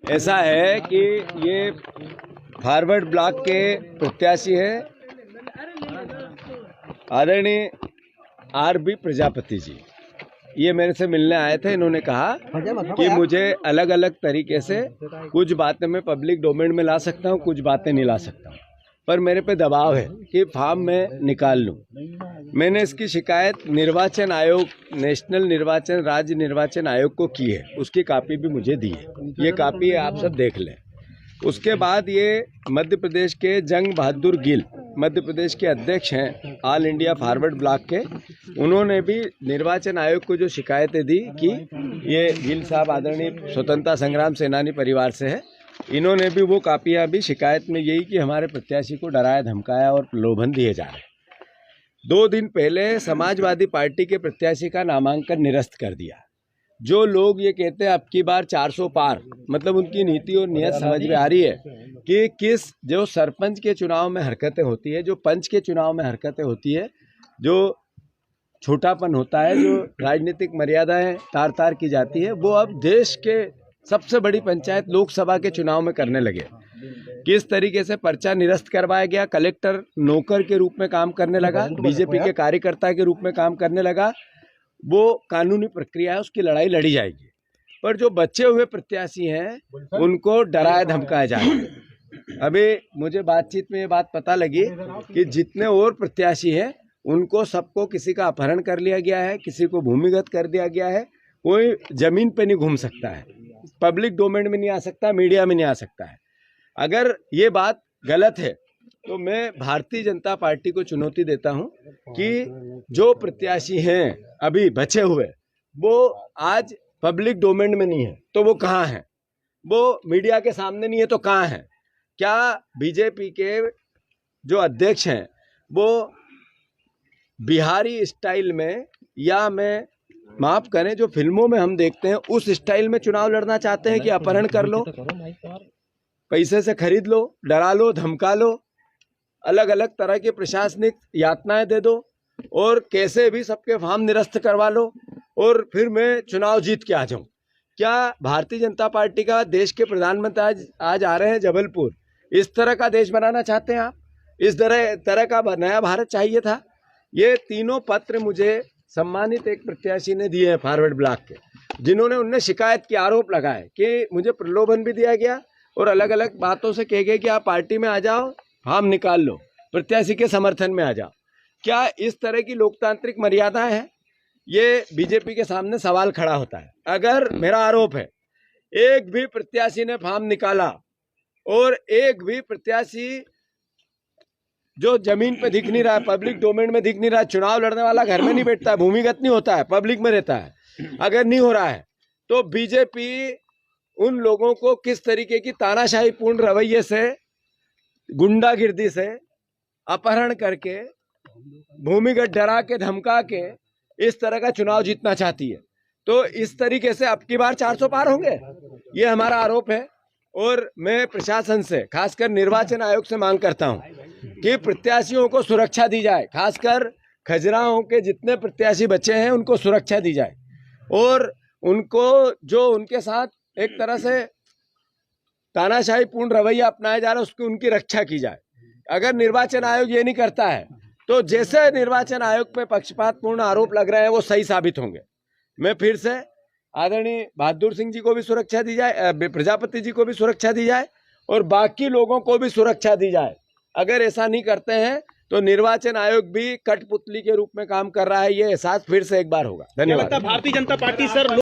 ऐसा है कि ये फॉरवर्ड ब्लॉक के प्रत्याशी है आदरणीय आर.बी. प्रजापति जी। ये मेरे से मिलने आए थे। इन्होंने कहा कि मुझे अलग अलग तरीके से कुछ बातें मैं पब्लिक डोमेन में ला सकता हूँ, कुछ बातें नहीं ला सकता हूँ, पर मेरे पे दबाव है कि फॉर्म मैं निकाल लूँ। मैंने इसकी शिकायत निर्वाचन आयोग, नेशनल निर्वाचन, राज्य निर्वाचन आयोग को की है। उसकी कॉपी भी मुझे दी है। ये कॉपी आप सब देख लें। उसके बाद ये मध्य प्रदेश के जंग बहादुर गिल, मध्य प्रदेश के अध्यक्ष हैं ऑल इंडिया फॉरवर्ड ब्लॉक के, उन्होंने भी निर्वाचन आयोग को जो शिकायतें दी कि ये गिल साहब आदरणीय स्वतंत्रता संग्राम सेनानी परिवार से है, इन्होंने भी वो कापियाँ भी शिकायत में यही कि हमारे प्रत्याशी को डराया धमकाया और प्रलोभन दिए जा रहे हैं। 2 दिन पहले समाजवादी पार्टी के प्रत्याशी का नामांकन निरस्त कर दिया। जो लोग ये कहते हैं अब की बार 400 पार, मतलब उनकी नीति और नीयत समझ में आ रही है कि किस जो सरपंच के चुनाव में हरकतें होती है, जो पंच के चुनाव में हरकतें होती है, जो छोटापन होता है, जो राजनीतिक मर्यादाएं तार तार की जाती है, वो अब देश के सबसे बड़ी पंचायत लोकसभा के चुनाव में करने लगे। किस तरीके से पर्चा निरस्त करवाया गया, कलेक्टर नौकर के रूप में काम करने लगा, बीजेपी के कार्यकर्ता के रूप में काम करने लगा। वो कानूनी प्रक्रिया है, उसकी लड़ाई लड़ी जाएगी। पर जो बचे हुए प्रत्याशी हैं उनको डराया धमकाया जाएगा। अभी मुझे बातचीत में ये बात पता लगी कि जितने और प्रत्याशी हैं उनको सबको किसी का अपहरण कर लिया गया है, किसी को भूमिगत कर दिया गया है। कोई जमीन पे नहीं घूम सकता है, पब्लिक डोमेन में नहीं आ सकता, मीडिया में नहीं आ सकता है। अगर ये बात गलत है तो मैं भारतीय जनता पार्टी को चुनौती देता हूं कि जो प्रत्याशी हैं अभी बचे हुए, वो आज पब्लिक डोमेन में नहीं है तो वो कहाँ हैं? वो मीडिया के सामने नहीं है तो कहाँ हैं? क्या बीजेपी के जो अध्यक्ष हैं वो बिहारी स्टाइल में, या मैं माफ करें जो फिल्मों में हम देखते हैं उस स्टाइल में चुनाव लड़ना चाहते हैं कि अपहरण कर लो, पैसे से खरीद लो, डरा लो, धमका लो, अलग अलग तरह की प्रशासनिक यातनाएं दे दो और कैसे भी सबके फॉर्म निरस्त करवा लो और फिर मैं चुनाव जीत के आ जाऊं? क्या भारतीय जनता पार्टी का देश के प्रधानमंत्री आज आ रहे हैं जबलपुर, इस तरह का देश बनाना चाहते हैं आप? इस तरह का नया भारत चाहिए था? ये तीनों पत्र मुझे सम्मानित एक प्रत्याशी ने दिए हैं फॉरवर्ड ब्लॉक के, जिन्होंने उनने शिकायत की, आरोप लगाए कि मुझे प्रलोभन भी दिया गया और अलग अलग बातों से कह गए कि आप पार्टी में आ जाओ, फॉर्म निकाल लो, प्रत्याशी के समर्थन में आ जाओ। क्या इस तरह की लोकतांत्रिक मर्यादाएं हैं? ये बीजेपी के सामने सवाल खड़ा होता है। अगर मेरा आरोप है एक भी प्रत्याशी ने फॉर्म निकाला और एक भी प्रत्याशी जो जमीन पे दिख नहीं रहा है, पब्लिक डोमेन में दिख नहीं रहा है, चुनाव लड़ने वाला घर में नहीं बैठता है, भूमिगत नहीं होता है, पब्लिक में रहता है, अगर नहीं हो रहा है तो बीजेपी उन लोगों को किस तरीके की तानाशाही पूर्ण रवैये से, गुंडागिर्दी से, अपहरण करके, भूमिगत डरा के धमका के इस तरह का चुनाव जीतना चाहती है। तो इस तरीके से अब की बार 400 पार होंगे, ये हमारा आरोप है। और मैं प्रशासन से, खासकर निर्वाचन आयोग से मांग करता हूं कि प्रत्याशियों को सुरक्षा दी जाए, खासकर खजुराहो के जितने प्रत्याशी बचे हैं उनको सुरक्षा दी जाए और उनको जो उनके साथ एक तरह से तानाशाही पूर्ण रवैया अपनाया जा रहा है उसकी उनकी रक्षा की जाए। अगर निर्वाचन आयोग ये नहीं करता है तो जैसे निर्वाचन आयोग पे पक्षपातपूर्ण आरोप लग रहे हैं वो सही साबित होंगे। मैं फिर से आदरणीय बहादुर सिंह जी को भी सुरक्षा दी जाए, प्रजापति जी को भी सुरक्षा दी जाए और बाकी लोगों को भी सुरक्षा दी जाए। अगर ऐसा नहीं करते हैं तो निर्वाचन आयोग भी कठपुतली के रूप में काम कर रहा है, ये एहसास फिर से एक बार होगा। धन्यवाद। Bharatiya Janata party sir